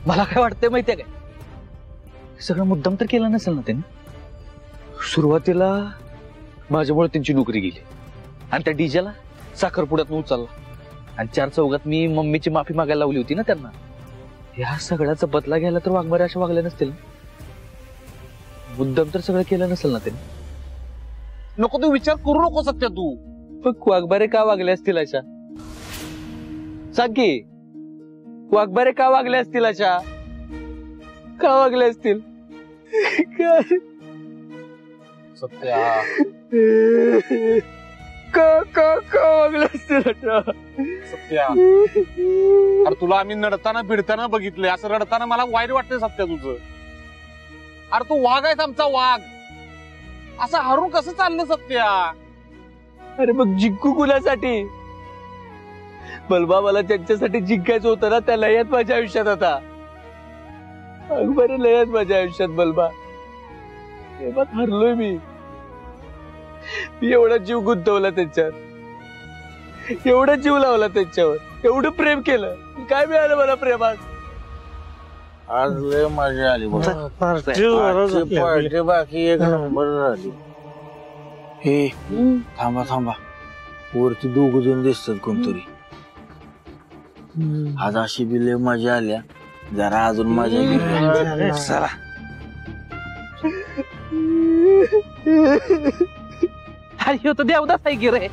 मला काय वाटतंय माहितीये काय, सगळं मुद्दाम तर केलं नसेल ना त्यांनी. सुरुवातीला माझ्यामुळे त्यांची नोकरी गेली आणि त्या डीजेला साखरपुड्यात उचलला आणि 4 चौघात मी मम्मीची माफी मागायला लावली होती ना त्यांना. या सगळ्याचा बदला घ्यायला तर वाघमारे अशा वागल्या नसतील. मुद्दाम तर सगळं केलं नसेल ना त्यांनी. नको तू विचार करू नको सत्या तू. पण वाघमारे का वागले असतील अशा? सांग की, वाघमारे का वागले असतील अशा? का वागले असतील? सत्या का वागले असतील अशा? सत्या अरे तुला आम्ही नडताना भिडताना बघितलंय, असं रडताना मला वाईट वाटतंय सत्या तुझं. अरे तू वाघ आहेस आमचा वाघ, असं हरून कसं चाललं सत्या? अरे मग जिंकू कुणासाठी? बलबा मला त्यांच्यासाठी जिंकायचं होतं ना, त्या लयात माझ्या आयुष्यात. आता अकबर लयात माझ्या आयुष्यात बलबा. तेव्हाच हरलोय मी. एवढा जीव गुंतवला त्यांच्यावर, एवढा जीव लावला त्यांच्यावर, एवढं प्रेम केलं. काय मिळालं मला प्रेमात? आज लय मजा आली पार्टी बाकी एक नंबर झाली. हे थांबा थांबा, वरती 2 जण दिसतात कोणतरी. आज अशी बी लय मजा आल्या, जरा अजून मजा घेऊया. चला. अरे तो देवदास आहे की रे.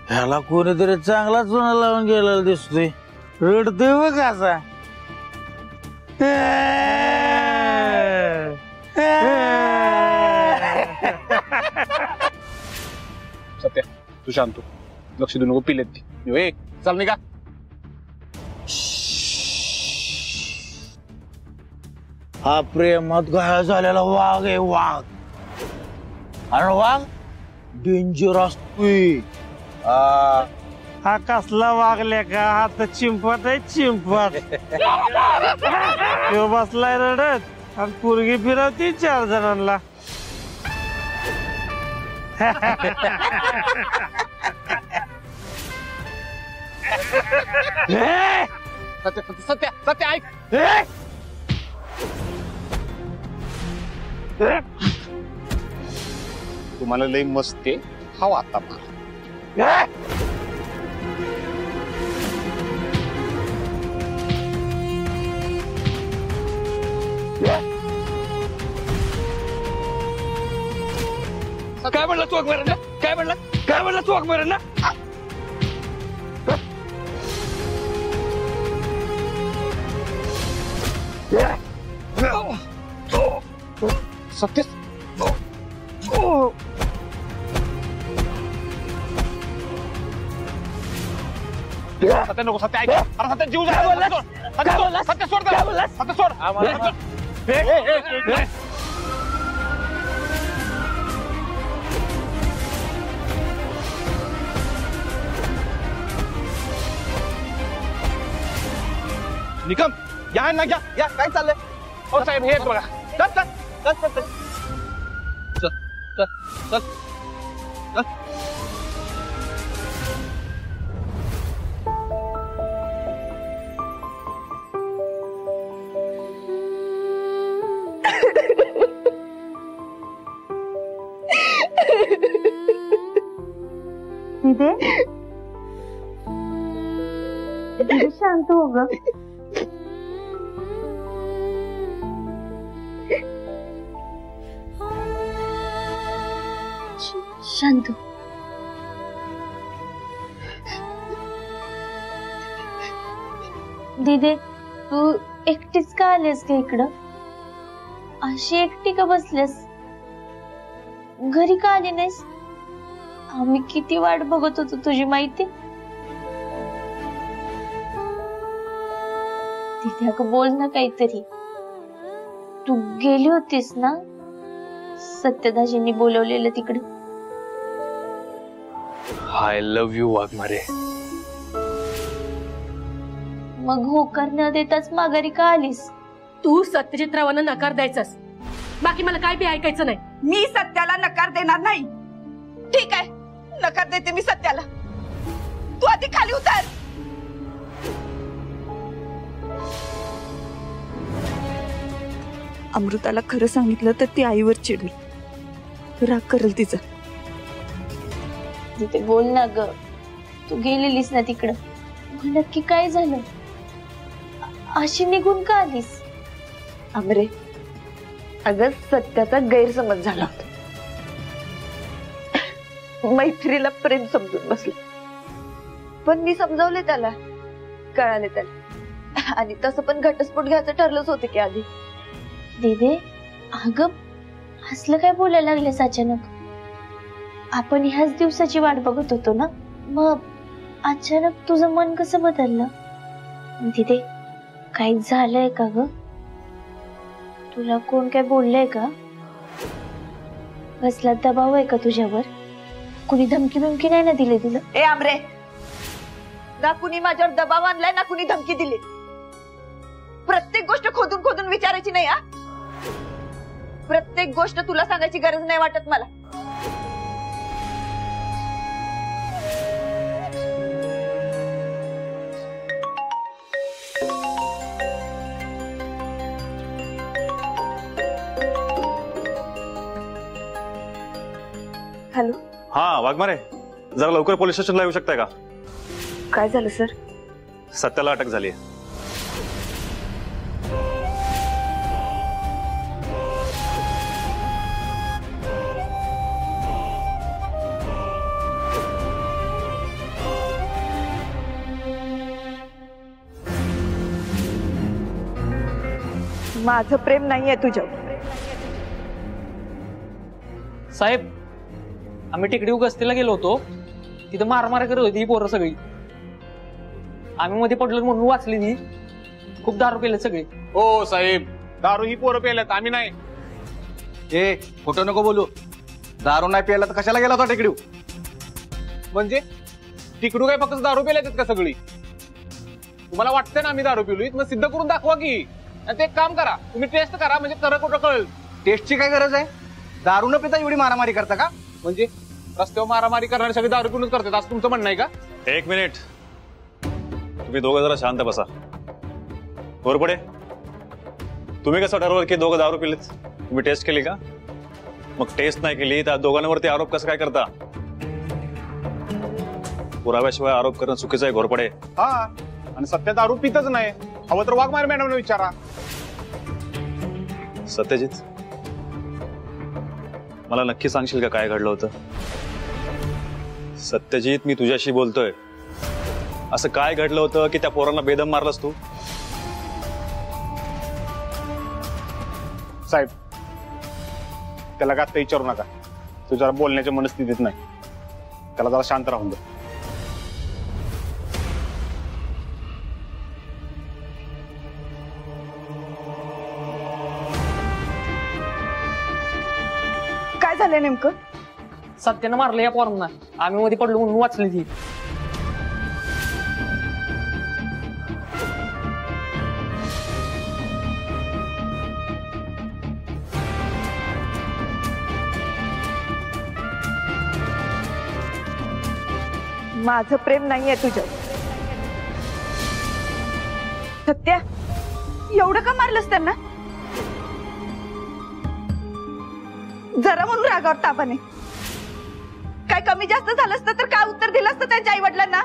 ह्याला कोणीतरी चांगला चुना लावून गेलेला दिसतोय. रडतोय बघ असा. सत्या तू शांत हो, लक्ष देऊ नको. पिलेत ती. चल निघा. हा प्रेमात घाया झालेला वाघ आहे, वाघ. आणि वाघ डेंजर असतोय. हा कसला वागल्या का? हा तर चिंपत आहे, चिंपत. तो बसलाय रडत आणि पोरगी फिरवती 4 जणांना. सत्या सत्या सत्या ऐक. तुम्हाला लय मस्त आहे, हवा आता मार. काय म्हणला तू वाघमारेंना? काय म्हणला तू वाघमारेंना? सत्य सत्या नको. सत्या ऐक. अरे सत्या जीव जायला. सत्य सोड. सत्य सोड. निकम या ना, या या. काय चाललंय? हो साहेब, हे बघा. चल चल चल चल चल चल चल चल. दीदी शांत हो ग. शांत. दीदी तू एकटीच का आलीस का इकडं? अशी एकटी का बसलेस? घरी का आली नाहीस? आम्ही किती वाट बघत होतो तुझी, माहिती? दीदी अगं बोल ना काहीतरी. तू गेली होतीस ना सत्यदाजींनी बोलवलेलं तिकडे? I love you Waghmare. मग होकार न देताच माघारी का आलीस? तू सत्यजितरावांना नकार द्यायचास, बाकी मला काय बी ऐकायचं नाही. मी सत्याला नकार देणार नाही. ठीक आहे, नकार देते मी सत्याला. तू आधी खाली उतर. अमृताला खरं सांगितलं तर ती आईवर चिडेल, राग करेल तिचा. तिथे बोल ना ग, तू गेलेलीस ना तिकडं, मग नक्की काय झालं? अशी निघून का आलीस? अमरे, अगं सत्याचा गैरसमज झाला होता. मैत्रीला प्रेम समजून बसले, पण मी समजावले त्याला, कळाले त्याला. आणि तसं पण घटस्फोट घ्यायचं ठरलंच होतं की आधी. दीदी, अगं असलं काय बोलायला लागलेस अचानक? आपण ह्याच दिवसाची वाट बघत होतो ना, मग अचानक तुझं मन कसं बदललं? दीदी, काही झालंय का ग? तुला कोण काय बोललंय का? कसला दबाव आहे का तुझ्यावर? कुणी धमकी बिमकी नाही ना दिली तुला? ए आमरे, ना कुणी माझ्यावर दबाव आणलाय ना कुणी धमकी दिली. प्रत्येक गोष्ट खोदून खोदून विचारायची नाही. हा, प्रत्येक गोष्ट तुला सांगायची गरज नाही वाटत मला. हॅलो. हा वाघमारे, जरा लवकर पोलीस स्टेशनला येऊ शकताय का? काय झालं सर? सत्याला अटक झाली. माझं प्रेम नाहीये तुझ्यावर. साहेब, आम्ही टेकडी गस्तीला गेलो होतो, तिथं मारामारी करत होती ही पोरं सगळी. आम्ही मध्ये पडलो म्हणून वाचली ती. खूप दारू पेले सगळे. हो साहेब, दारू ही पोरं पेल्यात, आम्ही नाही. ए, खोटं नको बोलू. दारू नाही प्यायला तर कशाला गेला होता टेकडीव? म्हणजे तिकडू काय फक्त दारू पेल्यात का सगळी? तुम्हाला वाटतं ना आम्ही दारू पिलोय, मग सिद्ध करून दाखवा की. आणि ते एक काम करा, तुम्ही टेस्ट करा, म्हणजे खरं खोटं कळेल. टेस्टची काय गरज आहे? दारू न पिता एवढी मारामारी करता का? म्हणजे रस्त्यावर मारामारी करणारे सगळे दारू पिऊनच करतात असं तुमचं म्हणणं आहे का? एक मिनिट, तुम्ही दोघं जरा शांत बसा. घोरपडे, तुम्ही कसं ठरवलं की दोघं दारू पिलेत? तुम्ही टेस्ट केली का? मग टेस्ट नाही केली तर दोघांवरती आरोप कसं काय करता? पुराव्याशिवाय आरोप करणं चुकीचं आहे घोरपडे. हा, आणि सत्य दारू पितच नाही. हवं तर वाघमारे मॅडमने विचारा. सत्यजित, मला नक्की सांगशील का काय घडलं होतं? सत्यजित, मी तुझ्याशी बोलतोय. असं काय घडलं होतं की त्या पोरांना बेदम मारलंस तू? साहेब, त्याला का आता विचारू नका. तो जरा बोलण्याच्या मनस्थितीत नाही. त्याला जरा शांत राहून दे. काय झालंय नेमकं? सत्यानं मारलं या पोरांना, आम्ही मध्ये पडलो म्हणून वाचली ती. माझं प्रेम नाहीये तुझ्यावर. सत्या, एवढं का मारलंस त्यांना? जरा म्हणून रागावर तापाने. काय कमी जास्त झालं असतं तर काय उत्तर दिलं असतं त्यांच्या आई वडिलांना?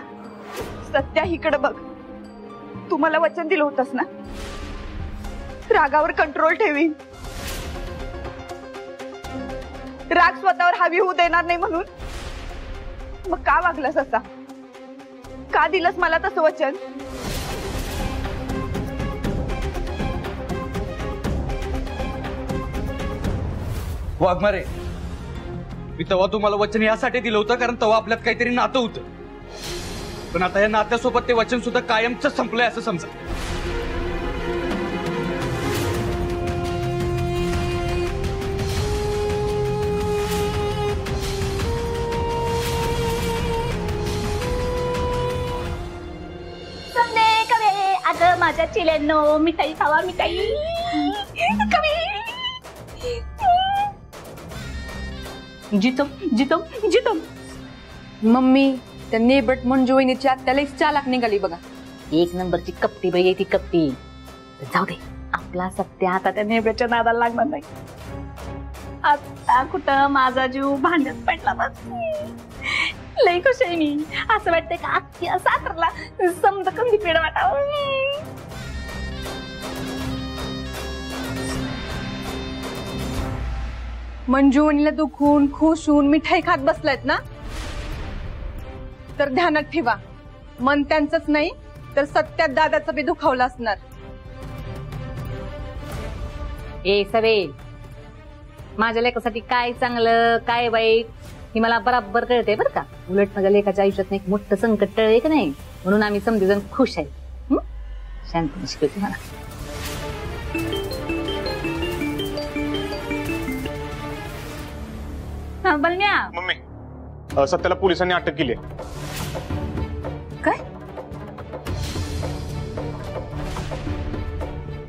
सत्या, इकडे बघ. तू मला वचन दिलं होतंस ना, रागावर कंट्रोल ठेवीन, राग स्वतःवर हावी होऊ देणार नाही म्हणून. मग का वागलास असा? का दिलंस मला तसं वचन? वाघमारे, मी तेव्हा तुम्हाला वचन यासाठी दिलं होतं कारण तेव्हा आपल्यात काहीतरी नातं होतं. पण आता या नात्यासोबत ते वचन सुद्धा कायमचं संपलंय असं समजा. अगं माझ्या चिल्यांनो, मिठाई खावा, मिठाई. जितम जितम जितम. मम्मी, त्या नेबट मंजू वहिनीची आत्याला चालाक निघाली बघा. एक नंबरची कपटी बाई आहे ती, कपटी. जाऊ दे, आपला सत्य आता त्या नेबऱ्याच्या नादाला लागणार नाही. आता कुठं माझा जीव भांड्यात पडला बस. लई खुश आहे मी. असं वाटतंय का अख्ख्या साखरला समजा कंदी पेड वाटावं. मंजूवणीला दुखून खुश होऊन मिठाई खात बसलायत ना, तर ध्यानात ठेवा, मन त्यांचंच नाही तर सत्यात दादाचं बी दुखावलं असणार. ए सवे, माझ्या लेकासाठी काय चांगलं काय वाईट हे मला बराबर कळते बरं का. उलट माझ्या लेकाच्या आयुष्यात एक मोठं संकट टळले का नाही, म्हणून आम्ही समजेजण खुश आहे. शांत शिकवते मला. हा बलण्या. मम्मी सत्याला पोलिसांनी अटक केली. काय?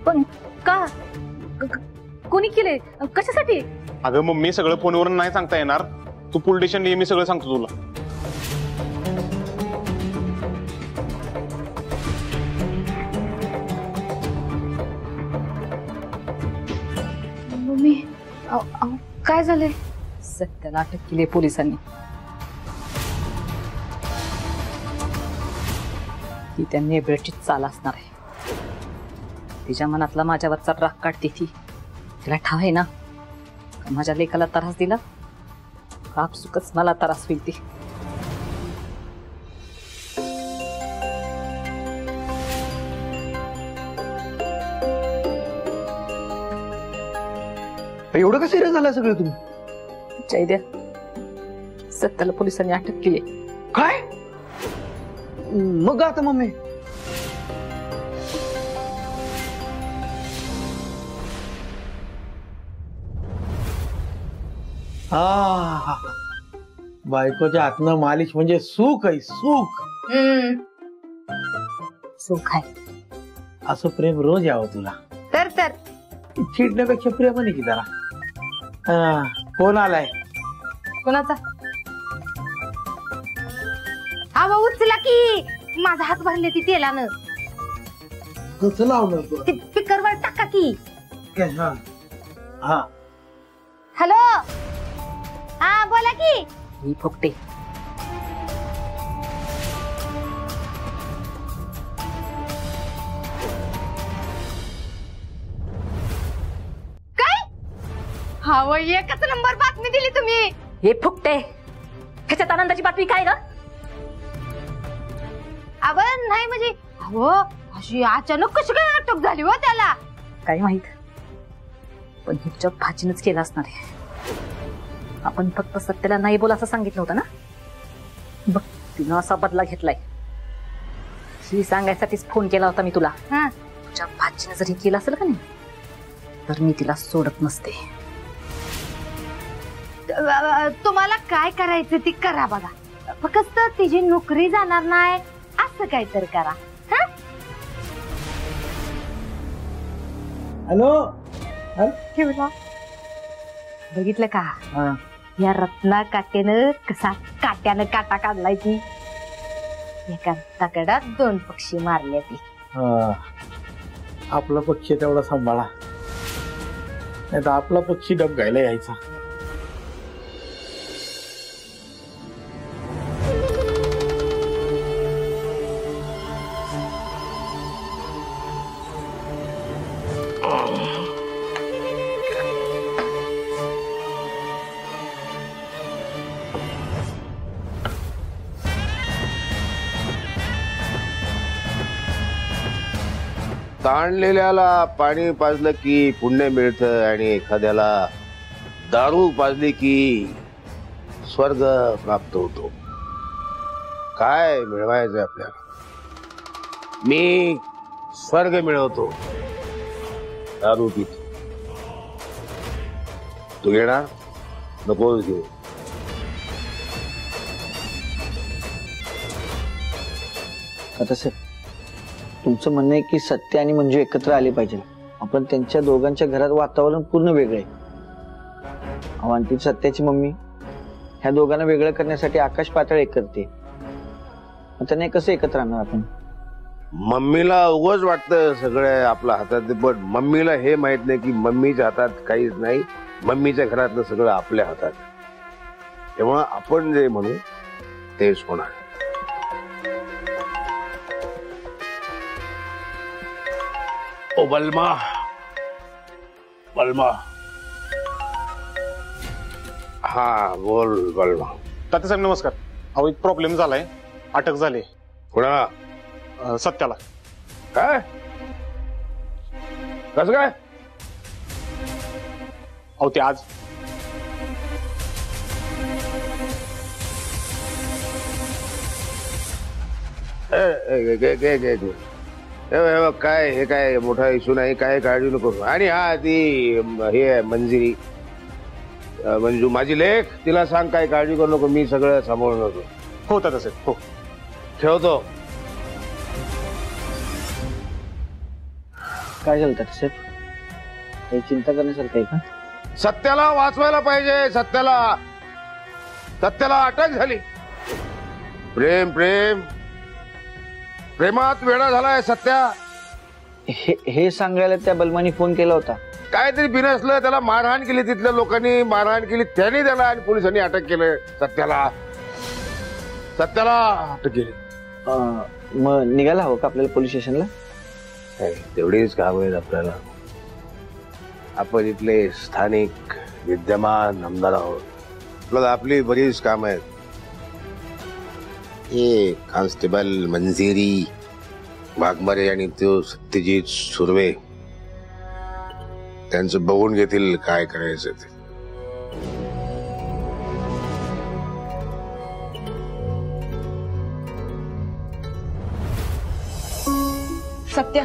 पण का? कोणी केले? कशासाठी? अगं मम्मी सगळं फोनवरून नाही सांगता येणार. तू पोलीस स्टेशन ये, मी सगळं सांगतो तुला. मम्मी काय झालंय? सत्याला अटक केली पोलिसांनी. ती त्या नेबऱ्याची चाल असणार आहे. तिच्या मनातला माझ्यावरचा राग काढते ती. तिला ठाव आहे ना, माझ्या लेकाला त्रास दिला आपसुकच मला त्रास होईल. ती एवढं का सिरियस झालं सगळं तुम्ही? जयद्या, सत्याला पोलिसांनी अटक केली. काय? मग आता मम्मी बायकोच्या हातनं मालिश म्हणजे सुख आहे, सुख. सुख आहे. असं प्रेम रोज यावं तुला. तर चिडण्यापेक्षा प्रेमाने की जरा. फोन आलाय. कोणाचा? आवा उचला की, माझा हात भरले ती तेलानं. कसं लावलं तू? स्पीकरवर टाका की. हा हॅलो, हा बोला की. ही फुकटे. काय? हा एकच नंबर बातमी दिली तुम्ही. हे फुकटे, ह्याच्यात आनंदाची बातमी काय ग? अव नाही म्हणजे अहो अशी अचानक कशी काय अटक झाली हो त्याला? काय माहित, पण हिच्या भाजीनच केलं असणार आहे. आपण फक्त सत्याला नाही बोल असं सांगितलं होतं ना. बघ, तिनं असा बदला घेतलाय. ही सांगायसाठीच फोन केला होता मी तुला. तुझ्या भाजीनं जरी केलं असेल का नाही, तर मी तिला सोडत नसते. तुम्हाला काय करायचं ते करा बघा, फक्त तिची नोकरी जाणार नाही असं काय तर करा. हॅलो, बघितलं का या रत्ना काट्यानं कसा काट्यानं काटा काढलाय ती. एका तकडात 2 पक्षी मारले ती. आपला पक्षी तेवढा सांभाळा, नाही तर आपला पक्षी डबगायला यायचा. ताणलेल्याला पाणी पाजलं की पुण्य मिळतं आणि एखाद्याला दारू पाजली की स्वर्ग प्राप्त होतो. काय मिळवायचंय आपल्याला? मी स्वर्ग मिळवतो, दारू पितो. तू घेणार? नकोच घेऊ. आता सर, तुमचं म्हणणं आहे की सत्य आणि मंजू एकत्र आले पाहिजे. आपण त्यांच्या दोघांच्या घरात वातावरण पूर्ण वेगळं आहे. आणि सत्याची मम्मी ह्या दोघांना वेगळं करण्यासाठी आकाश पाताळ एक करते. त्यांना कसं एकत्र आणणार आपण? मम्मीला उगाच वाटतं सगळं आपल्या हातात, पण मम्मीला हे माहित नाही की मम्मीच्या हातात काहीच नाही, मम्मीच्या घरातलं सगळं आपल्या हातात. तेव्हा आपण जे म्हणू तेच होणार. ओ बलमा, बलमा. हा बोल बलमा. तात्यासाहेब नमस्कार. अहो एक प्रॉब्लेम झालाय, अटक झाली. कोणाला? सत्याला. काय? कसं काय? अहो ते आज काय हे काय मोठा इश्यू नाही, काय काळजी नको. आणि हा ती हे आहे मंजिरी, मंजू माझी लेख, तिला सांग काय काळजी करू नको, मी सगळं सांभाळून होतो. हो तात्यासाहेब, हो. ठेवतो. काय झालं साहेब? काही चिंता करण्यासारखं आहे का? सत्याला वाचवायला पाहिजे. सत्याला अटक झाली. प्रेमात वेडा झालाय सत्या. हे सांगायला त्या बलमानी फोन केला होता. काहीतरी बिनसलं, त्याला मारहाण केली, तिथल्या लोकांनी मारहाण केली, त्याने त्याला आणि पोलिसांनी अटक केलं. सत्याला अटक केली. मग निघायला हवं का आपल्याला पोलीस स्टेशनला? तेवढीच काम आहेत आपल्याला. आपण इथले स्थानिक विद्यमान आमदार आहोत. आपल्याला आपली बरीच काम आहेत. हे कॉन्स्टेबल मंजिरी वाघमारे आणि तो सत्यजित सुर्वे त्यांचं बघून घेतील काय करायचं ते. सत्या,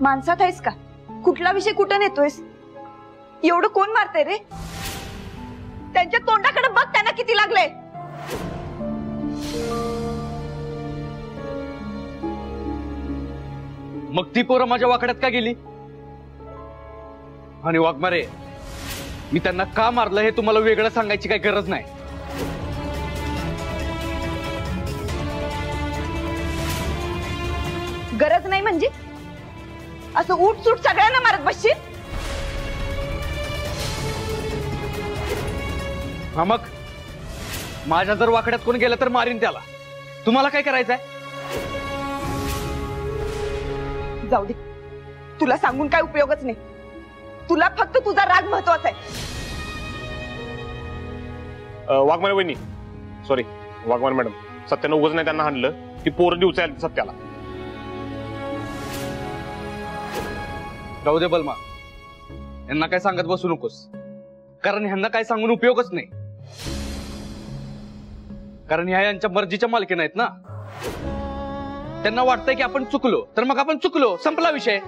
माणसात आहेस का? कुठला विषय कुठं नेतोयस? एवढं कोण मारतंय रे? त्यांच्या तोंडाकडे बघ, त्यांना किती लागले. मग ती पोरं माझ्या वाकड्यात का गेली? आणि वाघमारे, मी त्यांना का मारलं हे तुम्हाला वेगळं सांगायची काही गरज नाही. गरज नाही म्हणजे असं उठ सूट सगळ्यांना मारत बसशील? हा मग माझ्या जर वाकड्यात कोण गेलं तर मारीन त्याला. तुम्हाला काय करायचंय? जाऊ दे, तुला सांगून काय उपयोगच नाही. तुला फक्त तुझा राग महत्वाचा आहे. वाघमारे वहिनी, सॉरी वाघमारे मॅडम, सत्यानं उगाच नाही त्यांना हाणलं. ती पोरं दिवसा सत्याला. जाऊ दे बलमा, यांना काय सांगत बसू नकोस, कारण ह्यांना काय सांगून उपयोगच नाही. कारण ह्या यांच्या मर्जीच्या मालकीन आहेत ना. त्यांना वाटतंय की आपण चुकलो तर मग आपण चुकलो, संपला विषय.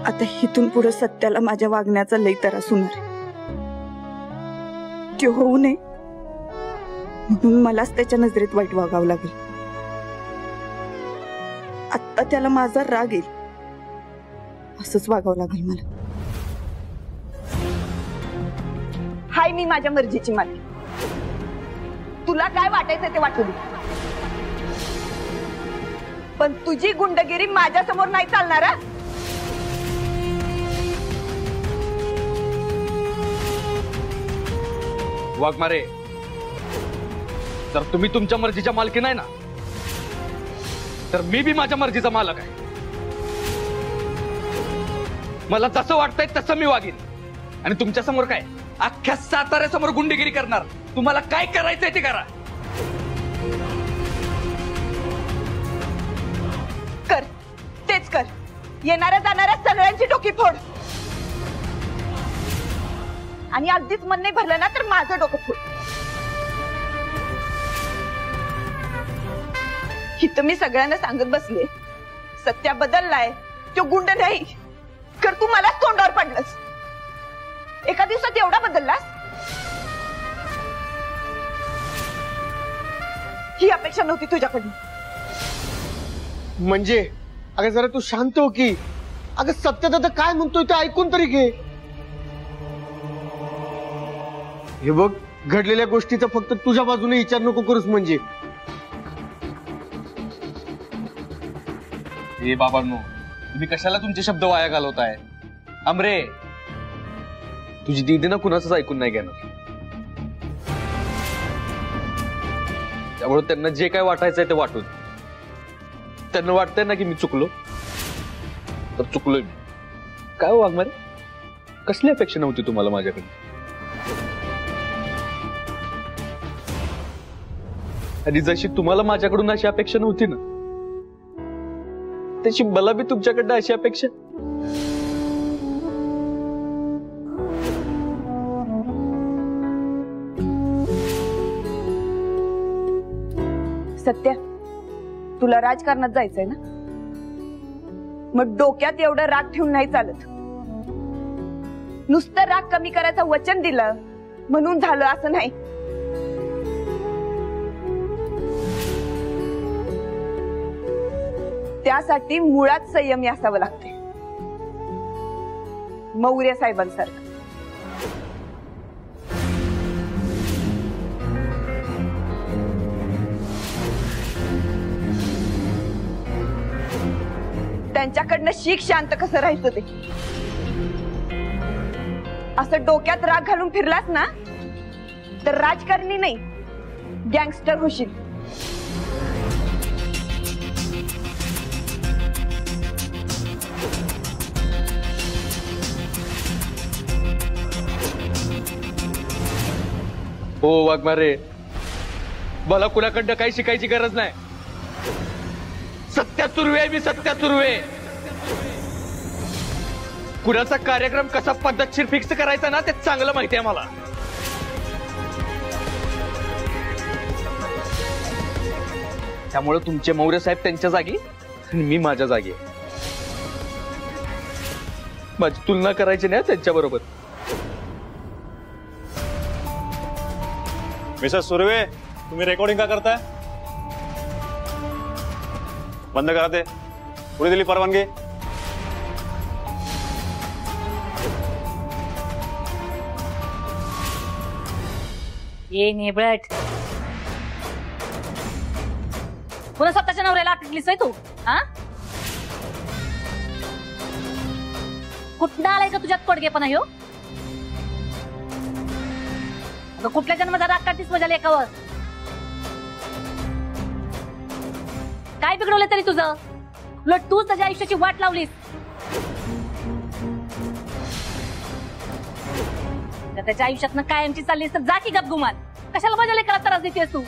आता इथून पुढे सत्याला माझ्या वागण्याचा लई त्रास होणार. ते होऊ नये म्हणून मलाच त्याच्या नजरेत वाईट वागावं लागेल. आता त्याला माझा राग येईल असंच वागावं लागेल मला. हाय, मी माझ्या मर्जीची मालकी. तुला काय वाटायचं ते वाटू दे, पण तुझी गुंडगिरी माझ्या समोर नाही चालणार. वाघमारे, जर तुम्ही तुमच्या मर्जीच्या मालकी नाही ना, तर मी बी माझ्या मर्जीचा मालक आहे. मला जसं वाटतंय तसं मी वागीन. आणि तुमच्या समोर काय, अख्ख्या साताऱ्यासमोर गुंडगिरी करणार. तुम्हाला काय करायचंय ते करा. कर, तेच कर. येणाऱ्या जाणाऱ्या सगळ्यांची डोकी फोड. आणि अगदीच मन नाही भरलं ना तर माझं डोकं फोड. इथं मी सगळ्यांना सांगत बसले, सत्या बदललाय, तो गुंड नाही. कर तू मलाच तोंडावर पडलंस. एका दिवसात एवढा बदललास? ही अपेक्षा नव्हती तुझ्याकडून. म्हणजे अगं जरा तू शांत हो की. अगं सत्यदादा काय म्हणतोय ते ऐकून तरी घे. हे बघ, घडलेल्या गोष्टीचा फक्त तुझ्या बाजूने विचार नको करूस म्हणजे. ए बाबांनो, तुम्ही कशाला तुमचे शब्द वाया घालवताय? अमरे, तुझी दीदी ना कुणाचंच ऐकून नाही घेणार. त्यामुळे त्यांना जे काय वाटायचंय ते वाटून. त्यांना वाटतंय ना की मी चुकलो, तर चुकलोय मी. काय हो वाघमारे, कसली अपेक्षा नव्हती तुम्हाला माझ्याकडे? आणि जशी तुम्हाला माझ्याकडून अशी अपेक्षा नव्हती ना, तशी मला बी तुमच्याकडनं अशी अपेक्षा. सत्या, तुला राजकारणात जायचंय ना, मग डोक्यात एवढं राग ठेवून नाही चालत. नुसतं राग कमी करायचं वचन दिलं म्हणून झालं असं नाही. त्यासाठी मुळात संयमी असावं लागते, मौर्य साहेबांसारखं. त्यांच्याकडनं शिक शांत कसं राहायचं ते. असं डोक्यात राग घालून फिरलास ना तर राजकारणी नाही, गँगस्टर होशील. हो वाघमारे, मला कुणाकडनं काही शिकायची गरज नाही. सत्या तुर्वे, मी सत्या तुर्वे. कुणाचा कार्यक्रम कसा पद्धतशीर फिक्स करायचा ना ते चांगलं माहिती आहे मला. त्यामुळे तुमचे मौर्य साहेब त्यांच्या जागी आणि मी माझ्या जागी. माझी तुलना करायची नाही त्यांच्या बरोबर. मिसेस सुर्वे, तुम्ही रेकॉर्डिंग का करताय? बंद करा ते. पुढे दिली परवानगी? ये नेबळट, पुन्हा स्वतःच्या नवऱ्याला अटकलीस आहे तू? हा, कुठं आलाय का तुझ्यात पडगेपणा ह्यो? कुठल्या जन्माचा राग काढतीस माझ्या लेकावर? काय बिघडवलं तरी तुझं? उलट तूच त्याच्या आयुष्याची वाट लावलीस. त्याच्या आयुष्यातनं कायमची चाललीस तर जा की गप गुमान. कशाला माझ्या लेकाला त्रास देतेस तू?